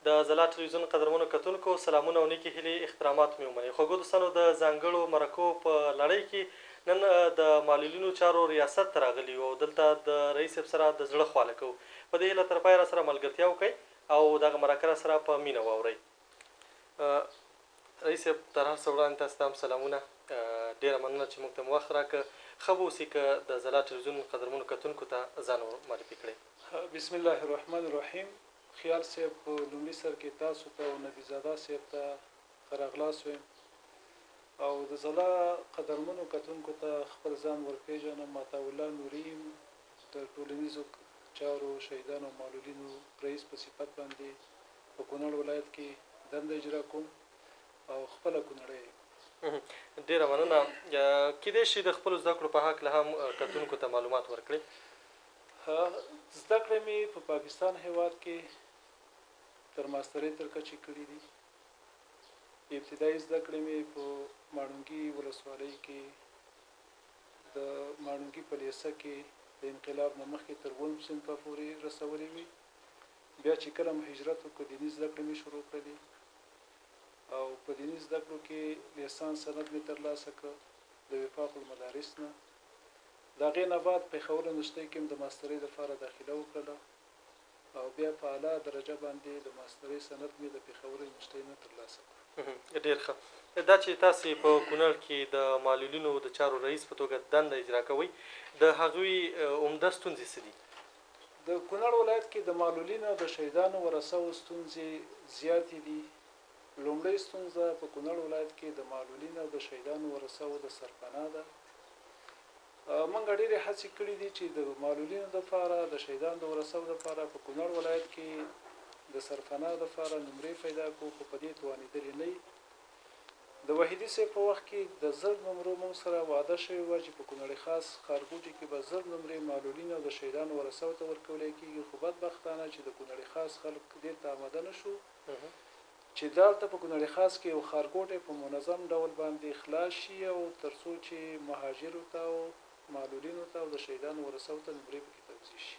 د ځلا ټلویزیون قدرمنو کتونکو سلامونه او نیکې هیلې احترامات مې ومنئ. خوږو دوستانو، د ځانګړو مرکو په لړۍ کې نن د معلولینو چارو ریاست ته راغلي یو او دلته د رئیس صاحب سره د زړه خواله کوو. په دې هیله تر پایه راسره ملګرتیا وکړئ او دغه مرکه راسره په مینه واورئ. رئیس صاحب، تر هر څه وړاندې تاسو ته هم سلامونه. ډېره مننه چې موږ ته مو وخت راکړه. ښه به اوسي که د ځلا ټلویزیون قدرمنو کتونکو ته ځان معرفي کړئ. بسم الله الرحمن الرحیم. خیال صاحب په لومړي سر کې تاسو ته او نبي زاده صاحب ته ښه راغلاست وایم او د ځلا قدرمنو کتونکو ته خپل ځان ورپېژنم. عطاالله نوري یم، د ټولنیزو چارو شهیدانو او معلولینو رئیس په صفت باندې په کونړ ولایت کې دنده اجرا کوم او خپله کونړی یم. ډېره مننه. کیدای شي د خپلو زده کړو په هکله هم کتونکو ته معلومات ورکړئ. زده کړې مې په پاکستان هیواد کې تر ماسترۍ تر کچې کړي دي. ابتدایي زده کړې مې په ماڼوګي ولسوالۍ کې د ماڼوګي په لیسه کې د انقلاب نه مخکې تر 9 صنفه پورې رسولې وي. بیا چې کله مو هجرت وکړ، دیني زده کړې مې شروع کړې او په دیني زده کړو کې لیسانس سند مې ترلاسه کړ د وفاق المدارس نه. د هغې نه بعد پېښور یونیورسټۍ کې هم د ماسترۍ لپاره داخله وکړله او بیا په اعلی درجه باندې د ماسترۍ سند مې د پېښور یونیورسټۍ نه ترلاسه کړ. ډېر ښه. دا چې تاسې په کونړ کې د معلولینو د چارو رئیس په توګه دنده اجرا کوئ، د هغوی عمده ستونزې څه دي؟ د کونړ ولایت کې د معلولینو او د شهیدانو ورثو ستونزې زیاتې دي. لومړۍ ستونزه په کونړ ولایت کې د معلولینو او د شهیدانو ورثو د سرپناه ده. موږ ډېرې هڅې کړې دي چې د معلولینو لپاره، د شهیدانو د ورثو لپاره په کونړ ولایت کې د سرپناه لپاره نمرې پیدا کړو، خو په دې توانېدلې نه یي. د وحیدي صاحب په وخت کې د 1000 نمرو موږ سره وعده شوې وه چې په کونړ خاص ښارګوټي کې به 1000 نمرې معلولینو او د شهیدانو ورثو ته ورکولی کېږي، خو بدبختانه چې د کونړ خاص خلک دې ته آماده نه شو چې دلته په کونړ خاص کې یو ښارګوټی په منظم ډول باندې خلاص شي او تر څو چې مهاجرو ته او معلولینو ته او د شهیدانو ورثو ته نمرې پکې توزیع شي.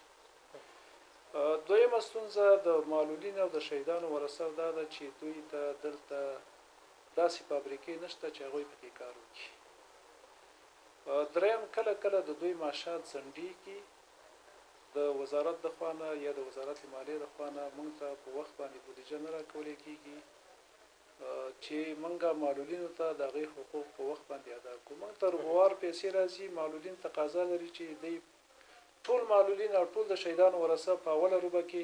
دویمه ستونزه د معلولینو او د شهیدانو ورثو دا ده چې دوی ته دلته داسې فابریکې نشته چې هغوی پکې کار وکړي. دریم، کله کله د دوی معاشات ځنډېږي. د وزارت د خوا نه یا د وزارت مالیې د خوا نه موږ ته په وخت باندې بودیجه نه راکولی کېږي چې موږ معلولینو ته د هغې حقوق په وخت باندې ادا کړو. موږ ته روبوار پیسې راځي. معلولین تقاضا لري چې دوی ټول معلولین او ټول د شهیدانو ورثه په اوله روبه کې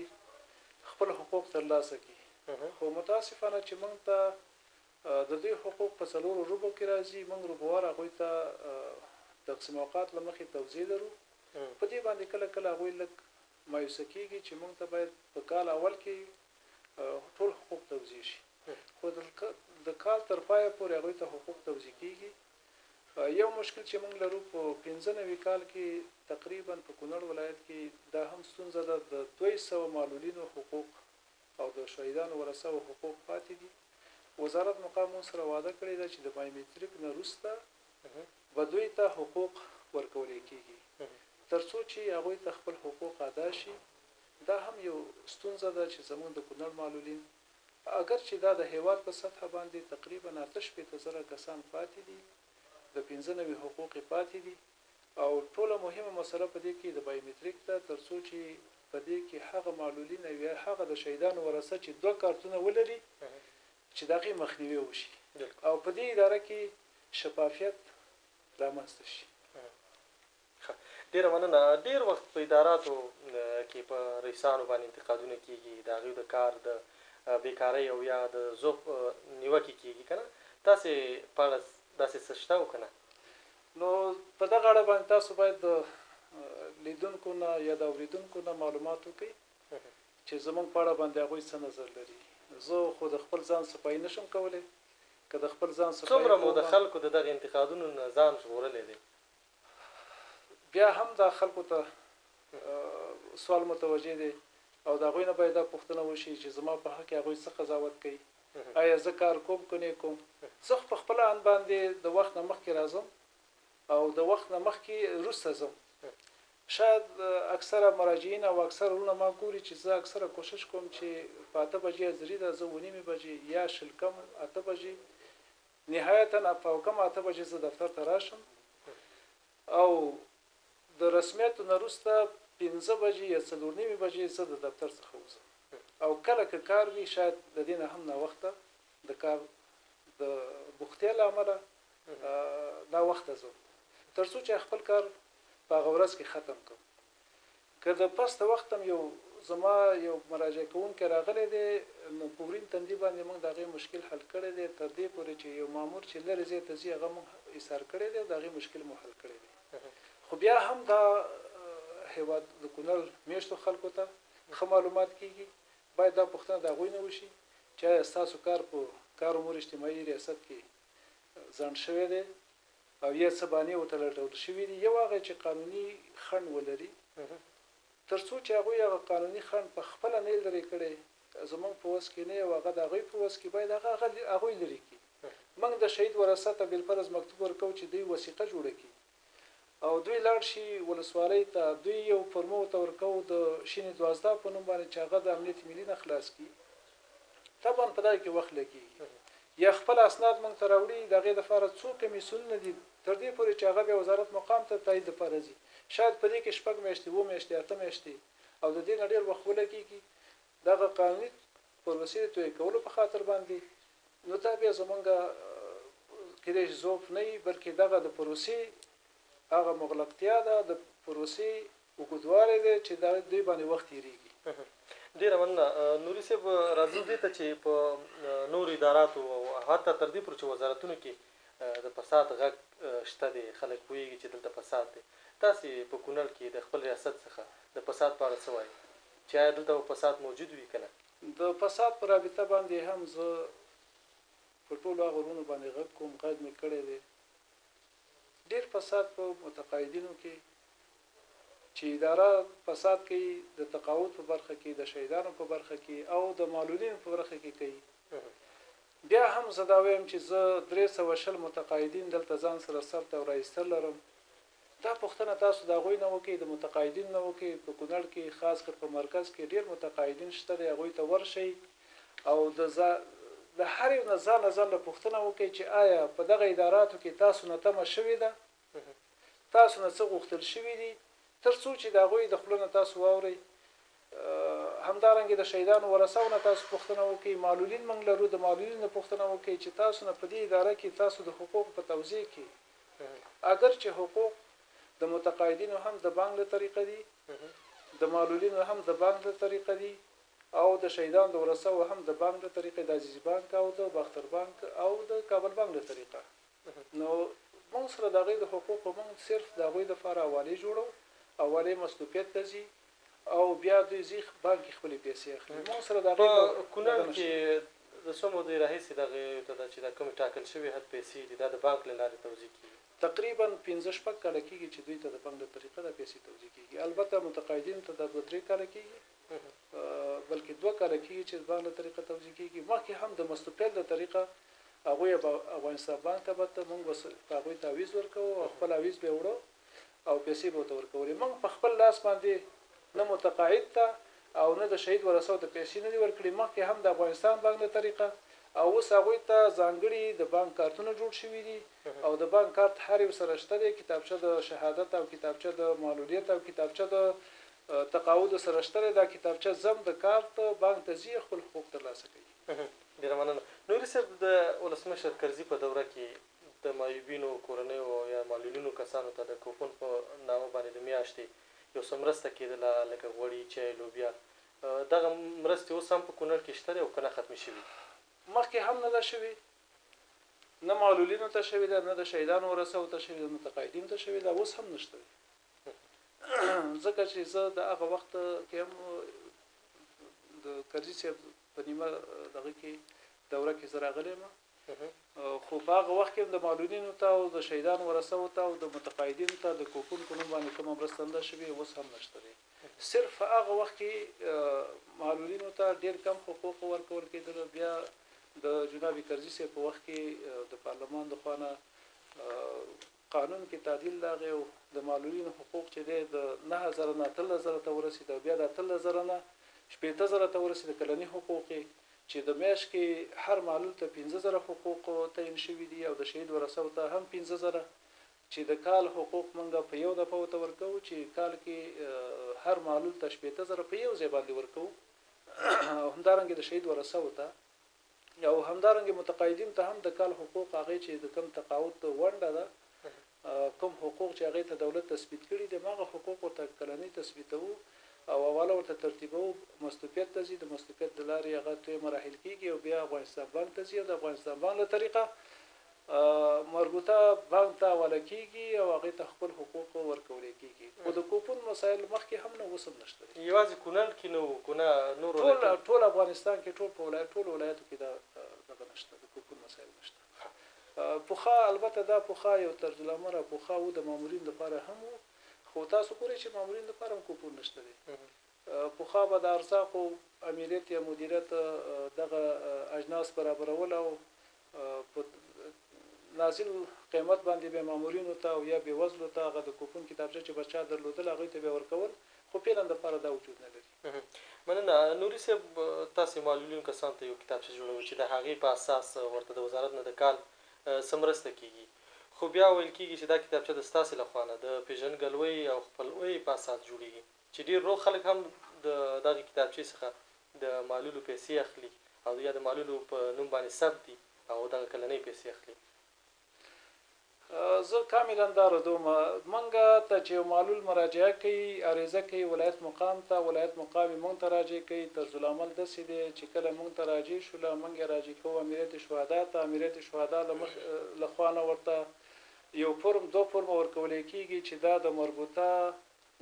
خپل حقوق ترلاسه کړي، خو متاسفانه چې موږ ته د دوی حقوق په 4 روبو کې راځي. موږ روبوار هغوی ته تقسیم اوقات له مخې توزیع لرو. په دې باندې کله کله هغوی لږ مایوسه کېږي چې موږ ته باید په کال اول کې ټول حقوق توزیع شي، خو د کال تر پایه پورې هغوی ته حقوق توزیع کېږي. یو مشکل چې موږ لرو په 95 کال کې تقریبا په کونړ ولایت کې دا هم ستونزه ده، د 200 معلولینو حقوق او د شهیدانو ورثو حقوق پاتې دي. وزارت مقام سره وعده کړې ده چې د بایومتریک نه وروسته به دوی ته حقوق ورکولی کېږي تر څو چې هغوی ته خپل حقوق ادا شي. دا هم یو ستونزه ده چې زموږ د کونړ معلولین، اگر چې دا د هیواد په سطحه باندې تقریبا 8,000 کسان پاتې دي، د 95 حقوق پاتې دي او ټوله مهمه مسله په دې کې د بایومتریک ده، تر څو چې په دې کې هغه معلولین یا هغه د شهیدانو ورثه چې 2 کارتونه ولري چې د هغې مخنیوی وشي او په دې اداره کې شفافیت رامنځته شي. ډېره مننه. ډېر وخت په اداراتو کې په رئیسانو باندې انتقادونه کېږي، د هغوی د کار د بیکارۍ او یا د ذوق نیوکې کېږي، که نه؟ تاسې په اړه داسې څه شته او که نه؟ نو په دغه اړه باندې تاسو باید د لیدونکو نه یا د اورېدونکو نه معلومات وکړئ چې زموږ په اړه باندې هغوی څه نظر لري. زه خو د خپل ځان صفایي نشم کولی. که د خپل ځان صفایي څومره مو د خلکو د دغه انتقادونو نه ځان ژغورلی دی؟ بیا هم دا خلکو ته سوال متوجه دی او د هغوی نه باید دا پوښتنه وشي چې زما په حق کې هغوی څه قضاوت کوي، آیا زه کار کوم که نه کوم. زه په خپله ان باندې د وخت نه مخکې راځم او د وخت نه مخکې وروسته ځم. شاید اکثره مراجعین او اکثره ورونه ما ګوري چې زه اکثره کوشش کوم چې په 8 بجې زری د زه 9 بجې یا شل کم 8 بجې نهایتا په کم 8 بجې زه دفتر ته راشم او د رسمیت نه وروسته 15 بجې یا 4:30 بجې زه د دفتر څخه وځم او کله که کار وي شاید د دې نه هم نه وخته د کار د بوختیا له امله دا وخت ځم تر څو چې خپل کار په هغه ورځ کې ختم کړم که د پسته وخت هم یو زما یو مراجعه کوونکی راغلی دی نو په ورین تندي باندې موږ د هغې مشکل حل کړی دی تر دې پورې چې یو مامور چې لرې ځای ته ځي هغه موږ ایثار کړی دی او د هغې مشکل مو حل کړی دی خو بیا هم دا هیواد د کونړ میشتو خلکو ته ښه معلومات کیږي باید دا پوښتنه د هغوی نه وشي چې ایا ستاسو کار په کار امور اجتماعي ریاست کې ځنډ شوی دی او یا څه باندې ورته لټول شوي دي یو هغه چې قانوني خنډ ولري تر څو چې هغوی هغه قانوني خنډ په خپله نه لرې کړی زموږ په وس کې نه یو هغه د هغوی په وس کې باید هغوی لرې کړي موږ د شهید ورثه ته بالفرض مکتوب ورکوو چې دوی وثیقه جوړه کړي او دوی لاړ شي ولسوالۍ ته دوی یو فرمو ورته ورکوو د شینې 12 په نوم باندې چې هغه د امنیت ملي نه خلاص کړي طبعا په دغه کې وخت لګېږي یا خپل اسناد موږ ته راوړي د هغې دپاره څو کمیسیونونه دي تر دې پورې چې هغه بیا وزارت مقام ته تایید دپاره ځي شاید په دې کې 6 میاشتې 7 میاشتې 8 میاشتې او د دې نه ډېر وخت ولګېږي دغه قانوني پروسې د توی کولو په خاطر باندې نو دا بیا زمونږ کېدای شي ضعف نه وي بلکې دغه د پروسې هغه مغلقتیا ده د پروسې اوږدوالی دی چې دوی باندې وخت تېرېږي ډېره مننه نوري صاحب راځو دې ته چې په نورو اداراتو او حتی تر دې پورې چې وزارتونو کې د فساد غږ شته دی خلک پوهېږي چې دلته فساد دی تاسې په کونړ کې د خپل ریاست څخه د فساد په اړه څه وایي چې آیا دلته فساد موجود وي که نه د فساد په رابطه باندې هم زه په ټولو هغه ورونو باندې غږ کوم غږ مې کړی دی ډېر فساد په متقاعدینو کې چې اداره فساد کوي د تقاعد په برخه کې د شهیدانو په برخه کې او د معلولینو په برخه کې کوي بیا هم زه دا وایم چې زه 300 متقاعدین دلته ځان سره ثبت او راایستل لرم دا پوښتنه تاسو د هغوی نه وکړئ د متقاعدینو نه وکړئ په کونړ کې خاص کر په مرکز کې ډېر متقاعدین شته دی هغوی ته ورشئ او د هر یو نه ځان له پوښتنه وکړئ چې آیا په دغه اداراتو کې تاسو نه تمه شوې ده تاسو نه څه غوښتل شوي دي تر څو چې د هغوی د خولو نه تاسو واورئ همدارنګه د شهیدانو ورثو نه تاسو پوښتنه وکړئ معلولین موږ لرو د معلولین نه پوښتنه وکړئ چې تاسو نه په دې اداره کې تاسو د حقوق په توزیع کې اگر چې حقوق د متقاعدینو هم د بانک له طریقه دي د معلولینو هم د بانک له طریقه دي او د شهیدانو د ورثو هم د بانک له طریقه د عزیزي بانک او د باختر بانک او د کابل بانک له طریقه نو موږ سره د هغوی د حقوقو موږ صرف د هغوی دپاره حوالې جوړو حوالې مصروفیت ته ځي او بیا دوی ځي بانک کې خپلې پیسې اخلي موږ سره د هغوی په کونړ کې د څو مودې راهیسې دغې ته ده چې دا کومې ټاکل شوې حد پیسې دي دا د بانک له لارې توزیع کېږي تقریبا 15-16 کاله کېږي چې دوی ته د بانک له طریقه د پیسې توزیع کېږي البته متقاعدینو ته دا 2-3 کاله کېږي بلکې 2 کاله کېږي چې د بانک له طریقه توزیع کېږي مخکې هم د مستقل له طریقه هغوی افغانستان بانک ته به موږ هغوی ته عویز ورکوو او خپل عویز به یې وړو او پیسې به ورته ورکولې موږ په خپل لاس باندې نه متقاعد ته او نه د شهید ورثو ته پیسې نه دي ورکړي مخکې هم د افغانستان بانک له طریقه او اوس هغوی ته ځانګړي د بانک کارتونه جوړ شوي دي او د بانک کارت هر یو سره شته دی کتابچه د شهادت او کتابچه د معلولیت او کتابچه د تقاعد سره شته دی دا کتابچه زم د کارت بانک ته ځي خپل حقوق ترلاسه کوي ډېره مننه نوري صاحب د ولسمشر کرزي په دوره کې د معیوبینو کورنیو او یا معلولینو کسانو ته د کوپن په نامه باندې د میاشتې یو څه مرسته کېدله لکه غوړي چای لوبیا دغه مرستې اوس هم په کونړ کې شته دی او که نه ختمې شوي مخکې هم نه ده شوې نه معلولینو ته شوې ده نه د شهیدانو ورثو ته شوې ده متقاعدینو ته شوې ده اوس هم نشته ځکه چې زه د هغه وخت کې هم د کرزي صاحب په نیمه دغه کې دوره کې زه راغلی یم خو په هغه وخت کې هم د معلولینو ته او د شهیدانو ورثو ته او د متقاعدینو ته د کوپن په نوم باندې کومه مرسته نه ده شوې اوس هم نشته دی صرف هغه وخت کې معلولینو ته ډېر کم حقوق ورکول کېدل بیا د جناب کرزي صاحب په وخت کې د پارلمان د خوا نه قانون کې تعدیل راغی او د معلولینو حقوق چې دی د 9000 نه 13000 ته ورسېد او بیا د 13000 نه 18000 ته ورسېد کلني حقوق چې د میاشت کې هر معلول ته 15000 حقوق تعین شوي دي او د شهید ورثو ته هم 15000 چې د کال حقوق منګه په یو دفعه ورته ورکو چې کال کې هر معلول ته 18000 په یو ځای باندې ورکو همدارنګه د شهید ورثو ته او همدارنګه متقاعدین ته هم د کال حقوق هغه چې د کم تقاعد ونډه ده کوم حقوق چې هغه ته دولت تثبیت کړي دي هغه حقوق ورته کلنی تثبیتو او اواله ورته ترتیبو مستوفیت ته زی د مستوفیت د لارې هغه ته مراحل کیږي او بیا افغانستان بانک ته زی د افغانستان بانک له طریقه مربوطه بانک ته حواله کیږي او هغه ته خپل حقوق ورکول کیږي او د کوپون مسایل مخکې هم نه وسم نشته یوازې کونړ کې نو کنه نور ټول افغانستان کې ټول ولایتو کې دا نشته د کوپون مسایل نشته پوخا البته دا پوخا یو ترجمه پوخا و د مامورین لپاره هم خو تاسو ګورئ چې مامورین لپاره هم کوپون نشته دي پوخا به د ارزاق او امریت یا مدیریت دغه اجناس برابرول او نازل قیمت باندې به مامورین ته او یا به وزن ته هغه د کوپون کتابچه چې بچا درلودل هغه ته به ورکول خو پیلند لپاره دا وجود نه لري مننه نوري صاحب تاسو معلولین کسان ته یو کتابچه جوړوي چې د هغې په اساس ورته د وزارت نه د کال سمرسته کیږي خو بیا ویل کیږي چې دا کتابچه د ستاسو لخوا نه د پیژنګلوي او خپلوي په اساس جوړیږي چې ډیر روغ خلک هم د دغه کتابچې څخه د معلولو پیسې اخلي او یا د معلولو په نوم باندې ثبت دي او دغه کلنۍ پیسې اخلي زه کاملا دا ردوم منګه ته چې معلول مراجعه کوي عریضه کوي ولایت مقام ته ولایت مقام مونږ ته راجع کوي طرز العمل داسې دی چې کله مونږ ته راجع شو له مونږ راجع کوو امیریت شهدا ته امیریت شهدا لخوا نه ورته یو فرم دو فرم ورکول کیږي چې دا د مربوطه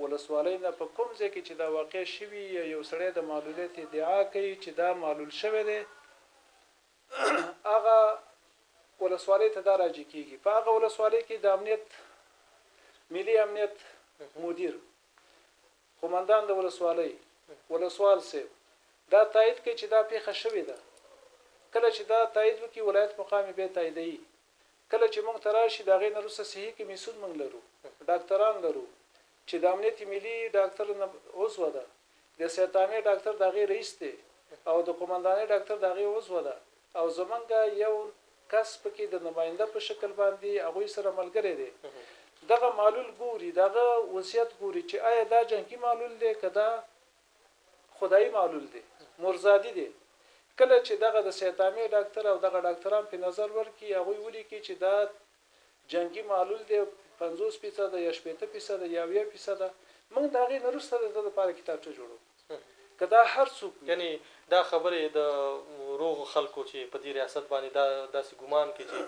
ولسوالۍ نه په کوم ځای کې چې دا واقع شوی یو سړی د معلولیت ادعا کوي چې دا معلول شوی دی هغه ولسوالۍ ته دا راځي کیږي په هغه ولسوالۍ کې د امنیت ملي امنیت مدیر قومندان د ولسوالۍ ولسوال سیب دا تایید کوي چې دا پیښه شوې ده کله چې دا تایید وکړي ولایت مقامي به تاییدوي کله چې موږ تراشي دا غي نه روسه صحیح کې میسود موږ لرو ډاکټران لرو چې د امنیت ملي ډاکټر عضو ده د سیتامي ډاکټر دغه رئیس دی او د قومنداني ډاکټر دغه عضو ده او زمونږ یو کس پکې د نماینده په شکل باندې هغه سره ملګری دی دغه معلول ګوري دغه وصیت ګوري چې آیا دا جنگي معلول دی کدا خدای معلول دی مرزادي دی کله چې دغه د سیتامي ډاکټر او دغه ډاکټران په نظر ورکړي هغه ویلي کی چې دا جنگي معلول دی 50% یا 70% یا 20% موږ دا غي نرسته د لپاره کتابچه جوړو کدا هر څوک یعنی دا خبره د روغ خلکو چې په دې ریاست باندې دا داسې ګمان کوي چې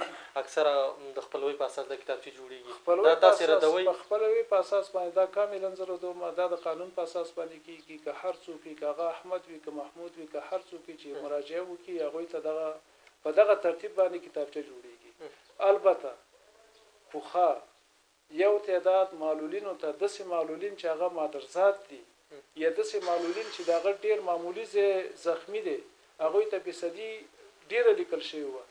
اکثره د خپلوي په اساس د کتابچه جوړیږي دا تاسو ردوي خپلوي په اساس باندې دا کاملا زره دوه دا د قانون په اساس باندې کیږي که هر څوک کاغه احمد وي که محمود وي که هر څوک چې مراجعه وکي هغه ته دغه په دغه ترتیب باندې کتابچه جوړیږي البته خوخه یو تعداد معلولینو ته داسې معلولین چې هغه مادرزات دي یا داسې معلولین چې دا غټ ډیر معمولی زخمی دي هغه ته فیصدي ډیر لیکل شوی و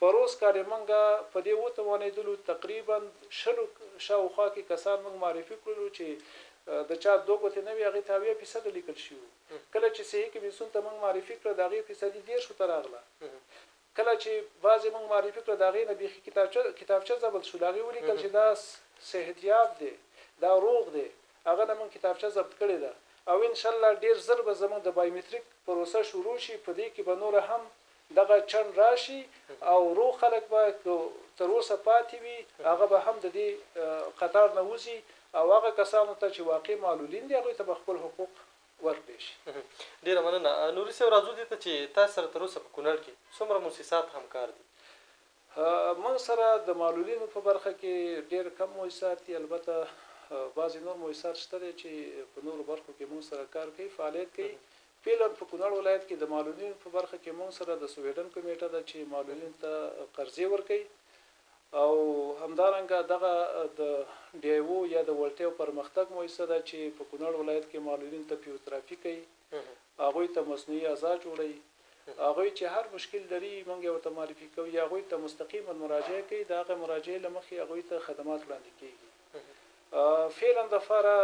پروس کاري منګه په دې وته ونه دلو تقریبا شلو شاوخوا کې کسان موږ معرفي کړلو چې د چا دوغه نه وی هغه ته 20% لیکل شوی کله چې صحیح کې بیسون ته موږ معرفي کړ دا غي فیصدي ډیر شو تراغله کله چې بعضی موږ معرفي کړ دا غي نه بيخي کتابچه ضبط شو دا غي ولیکل چې دا صحتیاب دی دا روغ دی هغه موږ کتابچه ضبط کړی ده او ان شاء الله ډیر زر به زموږ د بایومټریک پروسه شروع شي په دې کې به نور هم دغه چن راشي او روغ خلک به تر اوسه پاتې وي هغه به هم د دې قطار نه وځي او هغه کسانو ته چې واقعي معلولین دي هغه ته خپل حقوق ورکړي شي ډیر مننه نوري صاحب راځو دي ته چې تاسو سره تر اوسه په کونړ کې څومره مؤسسات همکار دي من سره د معلولینو په برخه کې ډیر کم مؤسسات دي البته بعضی نور مؤسسات شته چې په نورو برخو کې موږ سره کار کوي فعالیت کوي فعلا په کونړ ولایت کې د معلولینو په برخه کې موږ سره د سویډن کمیټه ده چې معلولین ته قرضې ورکوي او همدارنګه دغه د ډیو یا د ولټیو پرمختګ مؤسسه ده چې په کونړ ولایت کې معلولین ته فزیوتراپي کوي هغه ته مصنوعي اعضاء جوړوي هغوی چې هر مشکل لري موږ یې ورته معرفي کوو یا هغوی ته مستقیما مراجعه کوي د هغه مراجعې له مخې هغوی ته خدمات وړاندې کیږي فعلا دپاره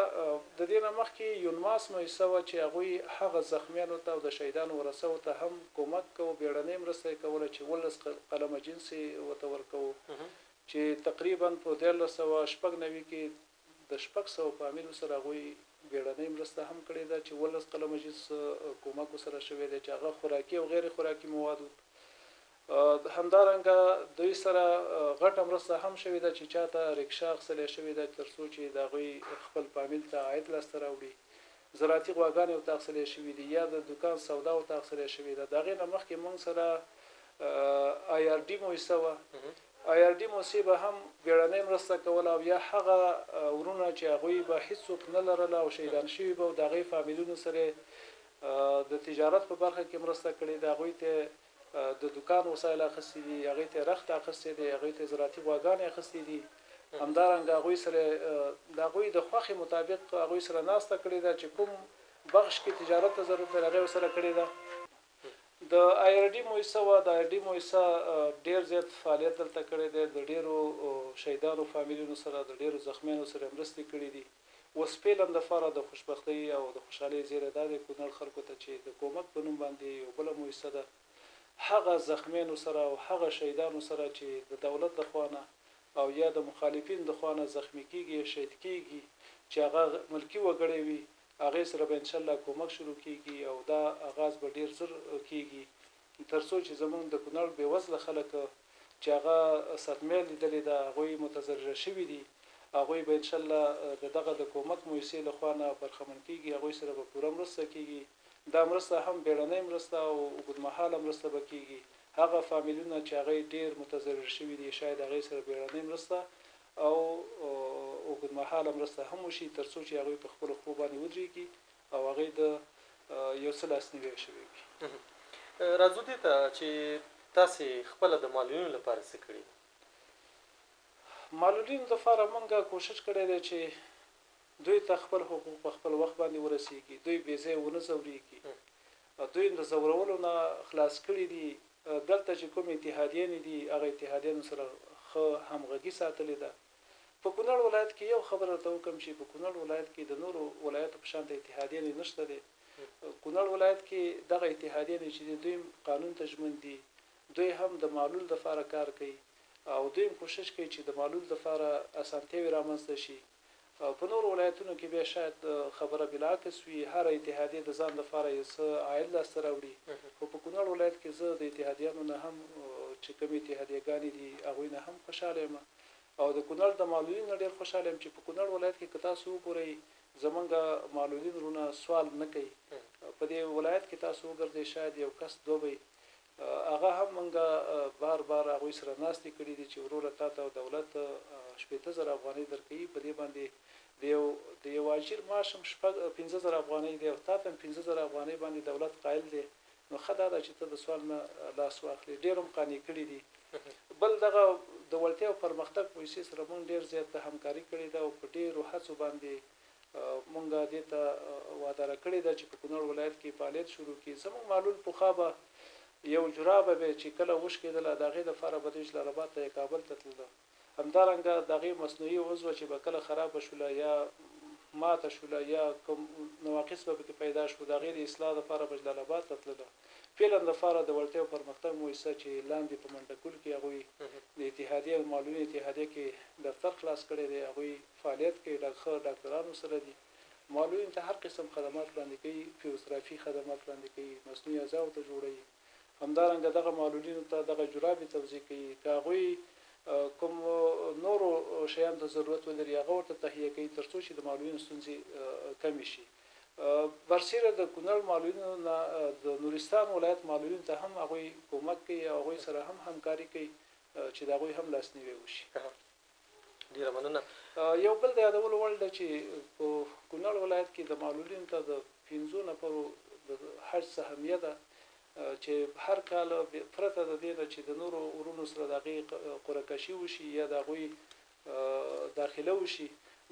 د دې نه مخکې یونماس مؤسسه وه چې هغوی هغه زخمیانو ته او د شهیدانو ورثو ته هم کومک کوو بیړنۍ مرسته یې کوله چې 18 قلمه جنس یې ورته ورکوو چې تقریبا په 1996 کې د 600 فامیلو سره هغوی بیړنۍ مرسته هم کړې ده چې 18 قلمه جنس کومک ورسره شوی دی چې هغه خوراکي او غیر خوراکي مواد همدارنګه دوی سره غټه مرسته هم شوې ده چې چاته رکشا اخیستلی شوې ده تر څو چې د هغوی خپل فامیل ته عاید لاسته راوړي زراعتي غواګانې ورته اخیستلی شوي دي یا د دوکان سودا ورته اخیستلی شوې ده د هغې نه مخکې موږ سره IRD مؤسسه وه IRD مؤسسې به هم بیړنۍ مرسته کوله او یا هغه ورونه چې هغوی به هیڅوک نه لرله او شهیدان شوي به د هغوی فامیلونو سره د تجارت په برخه کې مرسته کړې ده هغوی ته د دوکان وسایل اخیستي دي هغوی ته رخت اخیستی دی هغوی ته زراعتي غواګانې اخیستي دي همدارنګه هغوی سره د هغوی د خوښې مطابق هغوی سره ناسته کړې ده چې کوم بخش کې تجارت ته ضرورت دی هغې ورسره کړې ده د IRD مؤسسه وه د IRD مؤسسه ډېر زیات فعالیت دلته کړی دی د ډېرو شهیدانو فامیلونو سره د ډېرو زخمیانو سره مرستې کړي دي اوس فعلا دپاره د خوشبختۍ او د خوشحالۍ زیری دا دی کونړ خلکو ته چې د کومک په نوم باندې یو بله مؤسسه ده هغه زخمیانو سره او هغه شهیدانو سره چې د دولت د خوا نه او یا د مخالفین د خوا نه زخمی کیږي شهید کیږي چې هغه ملکي وګړی وي هغې سره به انشاءالله کومک شروع کیږي او دا آغاز به ډیر زر کیږي تر څو چې زمونږ د کونړ بېوزله خلک چې هغه صدمې لیدلې ده هغوی متضرره شوي دي هغوی به انشاءالله دغه د کومک مؤسسې له خوا نه برخمن کیږي هغوی سره به پوره مرسته کیږي دا مرسته هم بیړنۍ مرسته او اوږدمهاله مرسته به کیږي هغه فامیلونه چې هغوی ډیر متضرر شوي دي شاید هغوی سره بیړنۍ مرسته او اوږدمهاله مرسته هم وشي تر څو چې هغوی په خپلو خپلو باندې ودرېږي او هغوی د یو څه لاسنیوی شوی وي راځو دې ته چې تاسې خپله د معلولینو لپاره څه کړي معلولینو لپاره موږ کوشش کړی دی چې دوی ته خپل حقوق په خپل وخت باندې ورسیږي دوی بې ځایه ونه ځورېږي دوی د ځورولو نه خلاص کړي دي دلته چې کوم اتحادیانې دي هغه اتحادیانو سره ښه همغږي ساتلې ده په کونړ ولایت کې یو خبره ته وکړم چې په کونړ ولایت کې د نورو ولایتو په شان د اتحادیانې نشته دی کونړ ولایت کې دغه اتحادیانې چې دوی قانون ته ژمن دي دوی هم د معلول لپاره کار کوي او دوی کوشش کوي چې د معلول لپاره اسانتیاوې رامنځته شي په نورو ولایتونو کې بیا شاید خبره بالعکس وي هر اتحادیه د ځان لپاره یو څه عاید لاسته راوړي خو په کونړ ولایت کې زه د اتحادیانو نه هم چې کومې اتحادیهګانې دي هغوی نه هم خوشحاله یم او د کونړ د معلولینو ډېر خوشحاله یم چې په کونړ ولایت کې که تاسو وګورئ زمونږ معلولین وروڼه سوال نه کوي په دې ولایت کې تاسو وګرځئ شاید یو کس دوبئ هغه هم موږ بار بار هغوی سره ناستې کړي دي چې وروره تا ته دولت 15,000 افغانۍ درکوي په دې باندې د یو اجیر معاش هم 15,000 افغانۍ دی او تا ته هم 15,000 افغانۍ باندې دولت قایل دی نو ښه دا ده چې ته د سوال نه لاس واخلې ډېر هم قانع کړي دي بل دغه د وړتیا او پرمختګ مؤسسې سره موږ ډېر زیات همکاري کړې ده او په ډېرو هڅو باندې موږ دې ته وعده راکړې ده چې په کونړ ولایت کې فعالیت شروع کړي زموږ معلول پخوا به یو جرابه به چې کله وشکېدله د هغې دپاره به دوی جلال آباد ته یا کابل ته تلله همدارنګه د هغې مصنوعي عضوه چې به کله خرابه شوله یا ماته شوله یا کوم نواقص به پکې پیدا شو د هغې د اصلاح دپاره به جلال آباد ته تلله فعلا دپاره د وړتیا او پرمختګ مؤسسه چې لاندې په منډکول کې هغوی د اتحادیې او معلولین اتحادیې کې دفتر خلاص کړی دی هغوی فعالیت کوي ښه ډاکټرانو سره دي معلولین ته هر قسم خدمات وړاندې کوي فزیوتراپي خدمات وړاندې کوي مصنوعي اعضا ورته جوړوي همدارنګه دغه معلولینو ته دغه جرابې توزیع کوي که هغوی کوم نورو شیانو ته ضرورت ولري هغه ورته تهیه کوي تر څو چې د معلولینو ستونزې کمې شي برسیره د کونړ معلولینو نه د نورستان ولایت معلولینو ته هم هغوی کومک کوي او هغوی سره هم همکاري کوي چې د هغوی هم لاسنیوی وشي ډېره مننه یو بل د یادولو وړ ده چې په کونړ ولایت کې د معلولینو ته د 5 نفرو د حج سهمیه ده چې هر کال پرته د دې نه چې د نورو ورونو سره د هغې قرعه کشي وشي یا د هغوی داخله وشي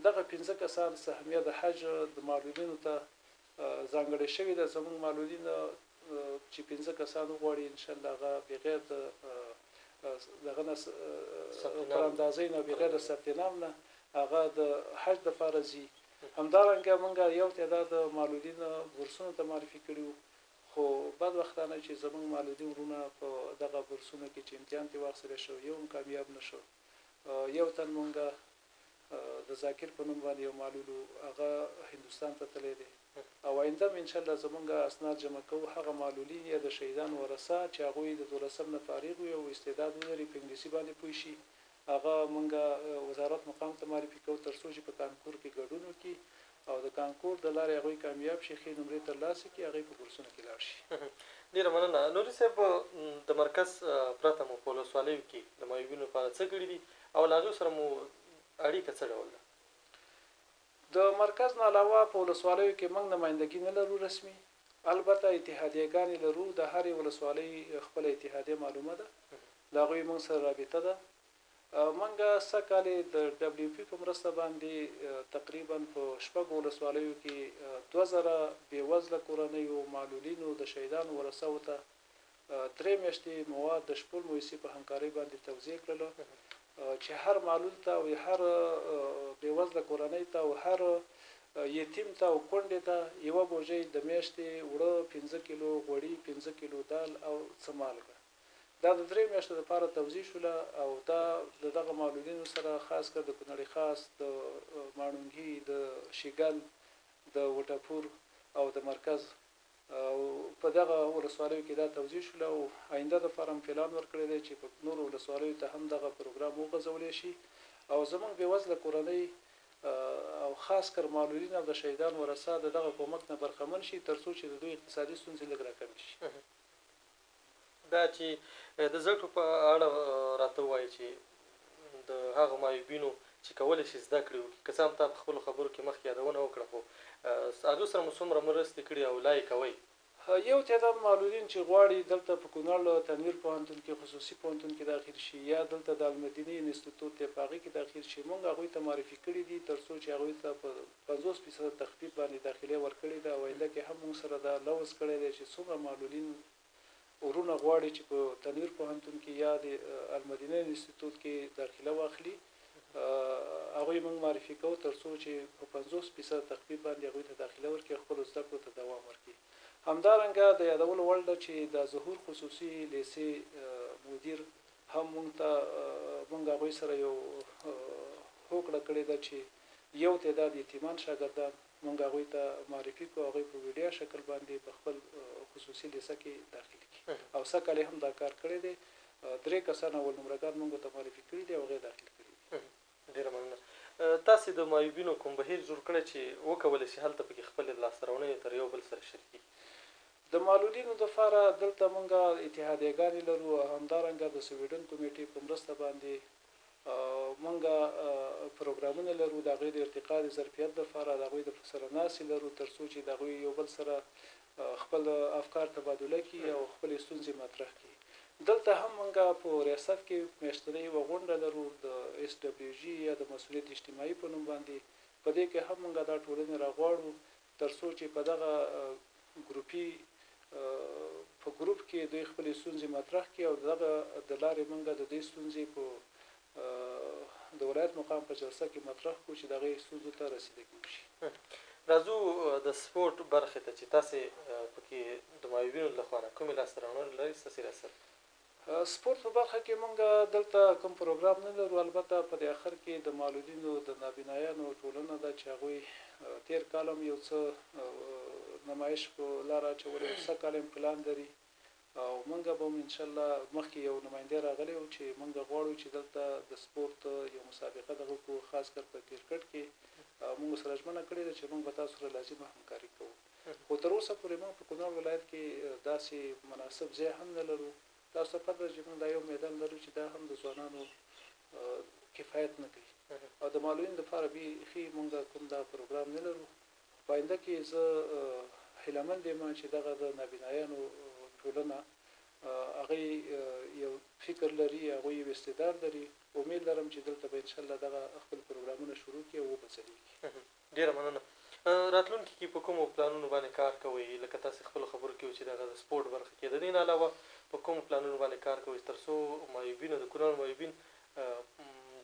دغه 15 کسان سهمیه د حج د معلولینو ته ځانګړې شوې ده زموږ معلولین چې 15 کسان وغواړي ان شاء الله هغه بغیر د دغه نه پر اندازې نه بغیر د ثبت نام نه هغه د حج د فارزي همدارنګه موږ یو تعداد معلولین بورسونو ته معرفي کړیو خو بعد وختانه چې زموږ معلولین ورونه په دغه بورسونو کې چې امتحان ته واخیستل شو یو کامیاب نشو یو تن موږ د ذاکر په نوم باندې یو معلول هغه هندستان ته تللی دی او آینده ان شاء الله زمونږ اسناد جمع کوو هغه معلولین یا د شهیدان ورثه چې هغه د 12 نه فارغ وي او استعداد ولري په انګلیسي باندې پوه شي هغه مونږ وزارت مقام ته معرفي کوو ترڅو چې په کانکور کې ګډون وکړي او د کانکور د لارې هغه کامیاب شي خې نمرې ترلاسه کړي هغه په کورسونو کې لاړ شي ډیره مننه نوري صاحب د مرکز پرته مو په ولسوالیو کې د معیوبینو لپاره څه کړي دي او له هغوی سره مو اړیکه څه ډول ده د مرکز نه علاوه په ولسوالیو کې موږ نمائندګي نه لرو رسمي البته اتحادیه‌ګانې لرو د هرې ولسوالۍ خپل اتحادیه معلومه ده د هغوی موږ سره رابطه ده موږ سکه‌کالې د دبلیو پی په مرسته باندې تقریبا په شپږ ولسوالیو کې 2000 بېوزله کورنیو معلولینو د شهیدانو ورثو ته 3 میاشتې مواد د شپول مویسي په همکارۍ باندې توزیع کړل چې هر معلول ته او هر بېوزله کورنۍ ته او هر یتیم ته او کونډې ته یوه بوجۍ د میاشتې وړه 15 کیلو غوړي 15 کیلو دال او څه مالګه دا د 3 میاشتو لپاره توزیع شوله او دا دغه معلولینو سره خاص کر د کونړ خاص د ماڼوګي د شیګل د وټپور او د مرکز او په دغه ولسوالیو کې دا توزیع شوله او آینده د فارم پلان ورکړی دی چې په نورو ولسوالیو ته هم دغه پروګرام وغځولی شي او زموږ بېوزله کورنۍ او خاص کر معلولین او د شهیدان ورثه دغه کومک نه برخمن شي ترڅو چې د دوی اقتصادي ستونزې لږ راکمې شي دا چې د زده کړو په اړه راته ووایي چې د هغو معیوبینو چې کولی شي زده کړې وکړي که څه هم تا په خپلو خبرو کې مخکې یادونه وکړه خو هغوی سره مو څومره مرستې کړي او لا یې کوئ یو تعداد معلولین چې غواړي دلته په کونړ تنویر پوهنتون کې خصوصي پوهنتون کې داخل شي یا دلته د المدینې انسټیټیوټ ته په هغې کې داخل شي موږ هغوی ته معرفي کړي دي ترڅو چې هغوی ته په 50% تخفیف باندې داخلي ورکړې ده او آینده کې هم موږ سره دا لوز کړی دی چې څومره معلولین ورونه غواړي چې په تنویر پوهنتون کې یا د المدینې انسټیټیوټ کې داخله واخلي هغوی موږ معرفي کوو ترڅو چې په 50% تخفیف باندې هغوی ته داخله ورکړي خپلو زده کړو ته دوام ورکړي همدارنګه د یادولو وړ ده چې د ظهور خصوصي لیسې مدیر هم موږ هغوی سره یو هوکړه کړې ده چې یو تعداد یتیمان شاګردان موږ هغوی ته معرفي کوو هغوی په ویډیا شکل باندې په خپل خصوصي لیسه کې داخل کړي او سکه‌کالې هم دا کار کړی دی 3 کسان اول نمرګان موږ ته معرفي کړي دي او هغې داخل کړي دي ډېره مننه تاسې د معیوبینو کوم بهیر جوړ کړی چې وکولی شي هلته پکې خپلې لاسته راوړنې تر یو بل سره شریکي د معلولینو دپاره دلته موږ اتحادیه‌ګانې لرو همدارنګه د سویډن کمیټې په مرسته باندې موږ پروګرامونه لرو د هغوی د ارتقا د ظرفیت دپاره د هغوی د سره ناستې لرو ترڅو چې د هغوی یو بل سره خپل افکار تبادله کړي او خپلې ستونزې مطرح کړي دلته هم موږ په ریاست کې میاشتنۍ یوه غونډه لرو د SWG یا د مسؤلیت اجتماعي په نوم باندې په دې کې هم موږ دا ټولنې راغواړو ترڅو چې په دغه ګروپي په ګروپ کې دوی خپلې ستونزې مطرح کړي او دغه د لارې موږ د دې ستونزې په د ولایت مقام په جلسه کې مطرح کړو چې د هغې ستونزو ته رسیدګي وشي راځو د سپورټ برخې ته چې تاسې پکې د معیوبینو لخوا نه کومې لاسته راوړنې لرئ ستاسې ریاست سپورټ په برخه کې موږ دلته کوم پروګرام نه لرو البته په دې اخر کې د معلولینو د نابینایانو ټولنه ده چې هغوی تیر کال هم یو څه نمایش په لاره اچولی سږ کال هم پلان لري او موږ به هم انشاءالله مخکې یو نماینده راغلی و چې موږ غواړو چې دلته د سپورټ یو مسابقه دغه کړو خاص کر په کرکټ کې موږ سره ژمنه کړې ده چې موږ به تاسو سره لازمه همکاري کوو خو تر اوسه پورې موږ په کونړ ولایت کې داسې مناسب ځای هم نه لرو تاسو ته پته ده چې موږ دا یو میدان لرو چې دا هم د ځوانانو کفایت نه کوي او د معلولینو لپاره بیخي موږ کوم دا پروګرام نه لرو په آینده کې زه هیلهمند یم چې دغه د نابینایانو ټولنه هغوی یو فکر لري هغوی یو استعداد لري امید لرم چې دلته به انشاءالله دغه خپل پروګرامونه شروع کړي او وبځلیږي ډېره مننه راتلونکي کې په کومو پلانونو باندې کار کوئ؟ لکه تاسې خپلو خبرو کې وایي چې دغه د سپورټ برخه کې د دې نه علاوه په کومو پلانونو باندې کار کوئ تر څو معیوبینو د کونړ معیوبین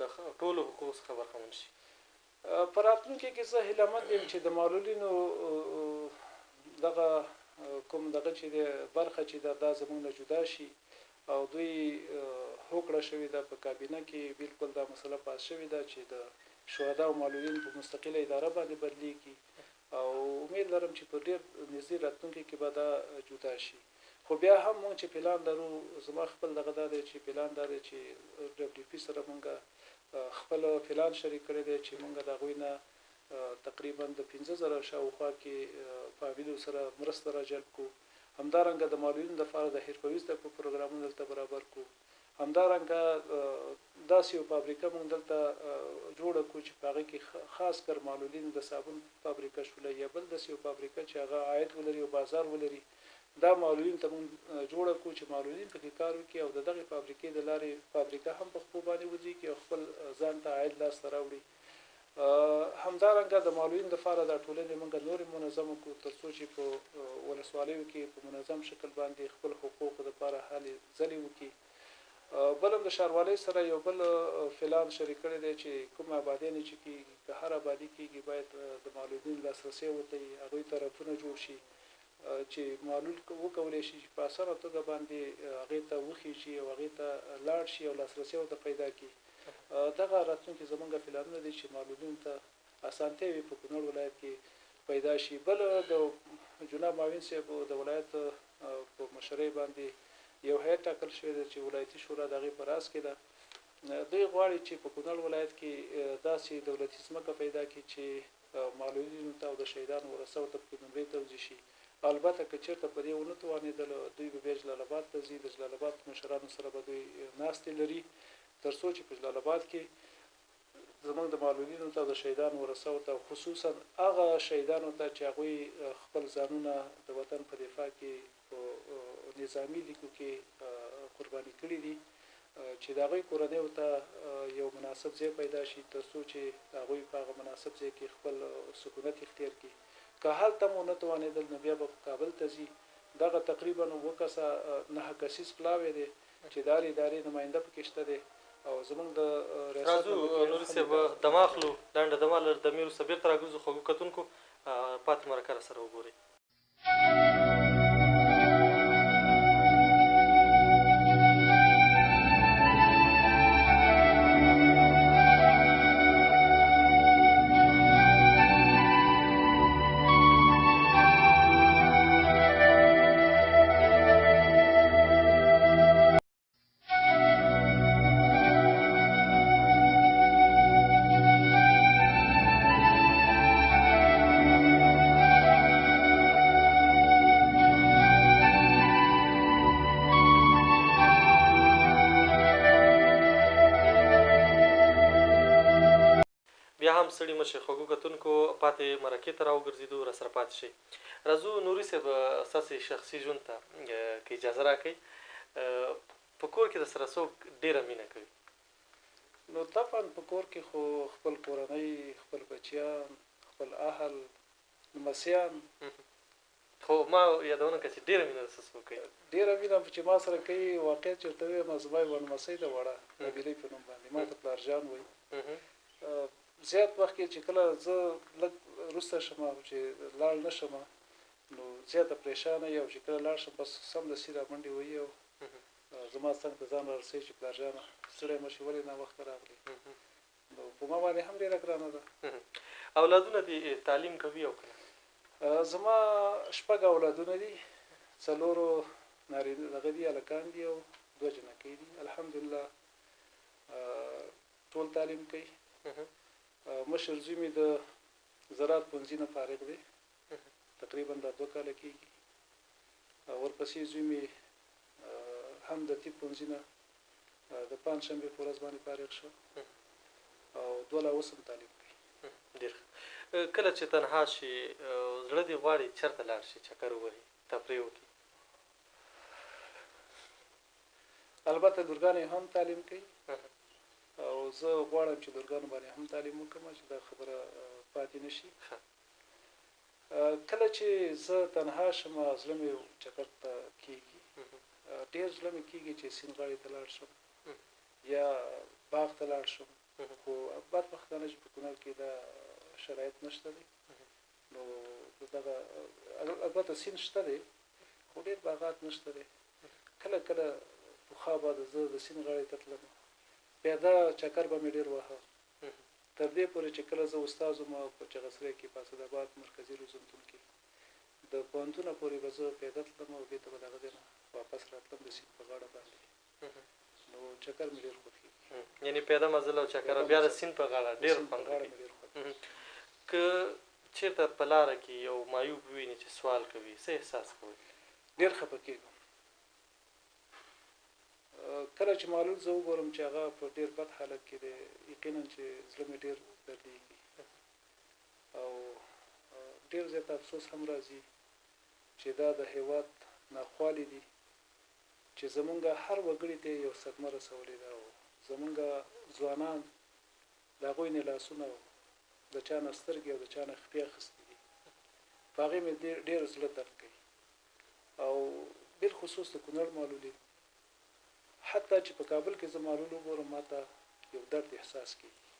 د ټولو حقوقو څخه برخمن شي؟ په راتلونکي کې زه هیلهمند یم چې د معلولینو دغه کوم دغه چې د برخه چې دا زموږ نه جدا شي او دوی هوکړه شوې ده په کابینه کې بالکل دا مسله پاس شوې ده چې د شهدا او معلولین په مستقله اداره باندې بدلیږي او امید لرم چې په ډېر نږدې راتلونکي کې به دا جدا شي. خو بیا هم موږ چې پلان لرو، زما خپل دغه دا دی چې پلان دا دی چې ډبلیو پی سره موږ خپل پلان شریک کړی دی چې موږ د هغوی نه تقریبا د 15,000 شاوخوا کې فامیلو سره مرسته راجلب کړو. همدارنګه د معلولینو لپاره د حرفوي زده کړو پروګرامونه دلته برابر کړو. همدارنګه داسې یو فابریکه موږ دلته جوړه کړو چې په هغې کې خاص کر معلولینو د صابون فابریکه شوله یا بل داسې یو فابریکه چې هغه عاید ولري او بازار ولري. دا معلولین ته موږ جوړه کړو چې معلولین پکې کار وکړي او د دغې فابریکې د لارې فابریکه هم په خپل باندې وځي او خپل ځان ته عاید لاسته راوړي. همدارنګه د معلولین لپاره دا ټولنې موږ نورې منظمه کړو تر څو چې په ولسوالیو کې په منظم شکل باندې خپل حقوقو لپاره هلې ځلې وکړي. بل هم د ښاروالۍ سره یو بل پلان شریک کړی دی چې کوم آبادیانې چې کېږي که هر آبادي کېږي باید د معلولینو لاسرسی ورته وي، هغوی ته رپونه جوړ شي چې معلول وکولی شي چې په اسانه توګه باندې هغې ته وخیږي او هغې ته لاړ شي او لاسرسی ورته پیدا کړي. دغه راتلونکي زموږ پلانونه دي چې معلولینو ته اسانتیاوې په کونړ ولایت کې پیدا شي. بل د جناب معاون صاحب د ولایت په مشرۍ باندې یو هیئت ټاکل شوی دی چې ولایتي شورا د هغې په راس کې ده. دوی غواړي چې په کونړ ولایت کې داسې دولتي ځمکه پیدا کړي چې معلولینو ته او د شهیدانو ورثه ورته پکې لومړی توضیح شي. البته که چېرته په دې ونه توانېدله دوی به بیا جلال آباد ته ځي، د جلال آباد مشرانو سره به دوی ناستې لري تر څو چې په جلال آباد کې زموږ د معلولینو ته او د شهیدانو ورثه ورته خصوصا هغه شهیدانو ته چې هغوی خپل ځانونه د وطن په دفاع کې په نظامي لیکو کې قرباني کړي دي چې د هغوی کورنیو ته یو مناسب ځای پیدا شي تر څو چې هغوی په هغه مناسب ځای کې خپل سکونت اختیار کړي. که هلته مو نه توانېدل نو بیا به کابل ته ځي. دغه تقریبا 9 کسیز پلاوی دی چې د هرې ادارې نماینده پکې شته دی او زموږ د ریاست نوري صاحب دمه اخلو لنډه دمه له دمې وروسته بېرته راګرځو. خوږو کتونکو پاتې مرکه راسره وګورئ. ستړي مه شئ خوږو کتونکو، پاتې مرکې ته راوګرځېدو، راسره پاتې شئ. راځو نوري صاحب ستاسې شخصي ژوند ته که اجازه راکړئ، په کور کې درسره څوک ډېره مینه کوي؟ نو طبعا په کور کې خو خپل کورنۍ، خپل بچیان، خپل اهل، لمسیان. خو ما یادونه کړه چې ډېره مینه درسره څوک کوي؟ ډېره مینه چې ما سره کوي واقعیت چېرته ویم زما یوه لمسۍ ده وړه نبیلۍ په نوم باندې، ما ته پلارجان وایي. زیات وخت کې چې کله زه لږ وروسته شم چې لاړ نه شم نو زیاته پریشانه یم، چې کله لاړ شم بس سمدستي رامنډې وهي او زما څنګ ته ځان رارسوي چې پلارجانه ستړی مه شې ولې ناوخته راغلې. نو په ما باندې هم ډېره ګرانه ده. اولادونه دې تعلیم کوي او که نه؟ زما 6 اولادونه دي، 4 نارینه دغه دي هلکان دي او 2 جنکۍ دي. الحمدلله ټول تعلیم کوي. مشر زوی مې د زراعت پوهنځي نه فارغ دی، تقریبا دا 2 کاله کېږي. ورپسې زوی مې هم د طب پوهنځي نه د پنجشنبې په ورځ باندې فارغ شو او 2 لا اوس هم تعلیم کوي. ډېر کله چې تنها شي زړه دې غواړي چېرته لاړ شي، چکر ووهي، تفریح وکړي؟ البته لورګانې هم تعلیم کوي او زه غواړم چې لورګانو باندې هم تعلیم وکړم چې دا خبره پاتې نه شي. کله چې زه تنها شم زړه مې چکر ته کېږي، ډېر زړه مې کېږي چې سیند غاړې ته لاړ شم یا باغ ته لاړ شم، خو بدبختانه چې په کونړ کې دا شرایط نشته دی. نو دغه البته سیند شته دی خو ډېر باغات نشته دی. کله کله پخوا به زه د سیند غاړې ته تلم، بیا دا چکر به مې ډېر واهه تر دې پورې چې کله زه استاد وم په چغسرۍ کې په اسداباد مرکزي روزنتون کې د پوهنتونه پورې به زه پیاده تلم او بېرته به د هغه ځای نه واپس راتلم د سیند په غاړه باندې. نو چکر مې ډېر خوښېږي، یعنې پیاده مزل او چکر بیا د سیند په غاړه ډېر خوند کوي. که چېرته په لاره کې یو معیوب وویني چې سوال کوي څه احساس کوئ؟ ډېر خفه کېږم. کله چې معلول زه وګورم چې هغه په ډېر بد حالت کې دی، یقینا چې زړه مې ډېر دردېږي او ډېر زیات افسوس هم راځي چې دا د هېواد ناخوالې دي چې زمونږ هر وګړي ته یو صدمه رسولې ده او زمونږ ځوانان د هغوی نه لاسونه د چا نه سترګې او د چا نه خپې اخیستې دي. په هغې مې ډېر زړه درد کوي او بالخصوص د کونړ معلولین، حتی چې په کابل کې زه معلول وګورم ماته یو درد احساس کېږي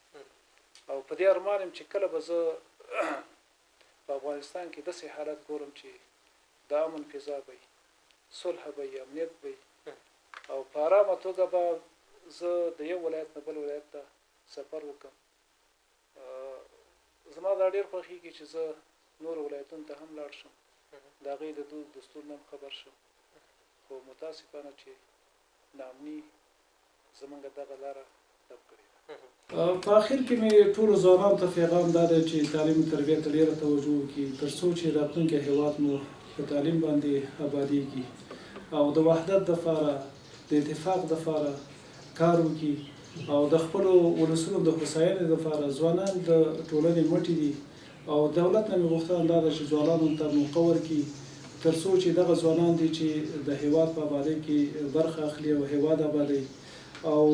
او په دې ارمان یم چې کله به زه په افغانستان کې داسې حالت ګورم چې د امن فضا به وي، صلح به وي، امنیت به وي او په ارامه توګه به زه د یو ولایت نه بل ولایت ته سفر وکړم. زما دا ډېر خوښېږي چې زه نور ولایتونو ته هم لاړ شم، د هغوی د دود دستور نه هم خبر شم، خو متاسفانه چې ناامني زمونږ دغه لاره ډب کړې ده. په آخر کې مې ټولو ځوانانو ته پیغام دا دی چې تعلیم او تربیت ته ډېره توجه وکړي تر څو چې راتلونکی هېواد مو په تعلیم باندې ابادېږي او د وحدت دپاره د اتفاق دپاره کار وکړي او د خپلو ولسونو د هوساینې دپاره. ځوانان د ټولنې مټې دي او دولت نه مې غوښتنه دا ده چې ځوانانو ته موقع ورکړي تر څو چې دغه ځوانان دي چې د هېواد په ابادۍ کې برخه اخلي او هېواد ابادوي او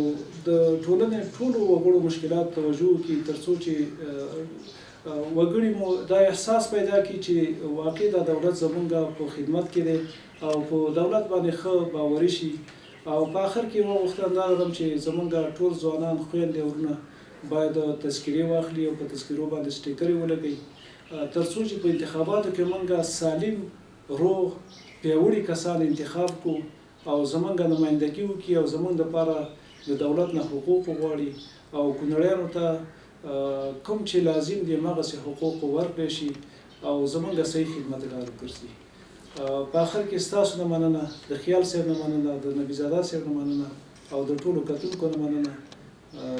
د ټولنې ټولو وګړو مشکلات توجه وکړي تر څو چې وګړي مو دا احساس پیدا کړي چې واقع دا دولت زمونږ په خدمت کې دی او په دولت باندې ښه باوري شي. او په آخر کې ما غوښتنه دا لرم چې زمونږ ټول ځوانان خویندې ورونه باید تذکرې واخلي او په تذکرو باندې سټیکرې ولګوي تر څو چې په انتخاباتو کې مونږ سالم روغ پیاوړي کسان انتخاب کو او زمونږ نمایندګي وکړي او زمونږ دپاره د دولت نه حقوق وغواړي او کونړیانو ته کوم چې لازم دي هماغسې حقوق ورکړی شي او زمونږ صحیح خدمتګار وګرځي. په آخر کې ستاسو نه مننه، د خیال صاحب نه مننه، د نبیزاده صاحب نه مننه او د ټولو کتونکو نه مننه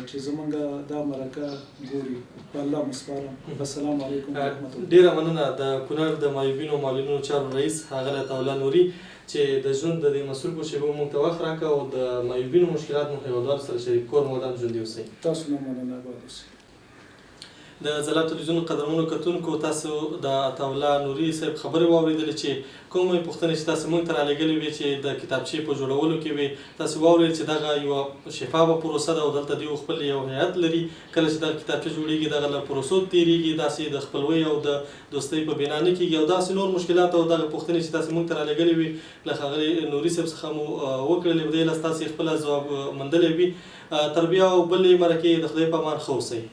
چې زمونږ دا مرکه ګوري. په الله مسپارم. السلام علیکم ورحمت الله. ډېره مننه د کونړ د معیوبینو او معلولینو چارو رئیس ښاغلی عطاالله نوري چې د ژوند د دې مصروفو شېبو موږ ته وخت راکړه او د معیوبینو مشکلات مو هېوادوالو سره شریک کور مودام ژوندي اوسئ. تاسو نه مننه، آباد اوسئ. د ځلا تلویزیون قدرمنو کتونکو، تاسو د عطاالله نوري صاحب خبرې واورېدلې چې کومې پوښتنې چې تاسو موږ ته رالېږلې وې چې د کتابچې په جوړولو کې وې، تاسو واورېد چې دغه یوه شفافه پروسه ده او دلته دوی خپل یو هیئت لري. کله چې دغه کتابچه جوړېږي دغه له پروسو تېرېږي، داسې د خپلوۍ او د دوستۍ په بنا نه کېږي او داسې نور مشکلات او دغه پوښتنې چې تاسو موږ ته رالېږلې وې له ښاغلي نوري صاحب څخه مو وکړلې، په دې هیله ستاسې خپله ځواب موندلی وي. تر بیا او بلې مرکې د خدای په امان ښه اوسئ.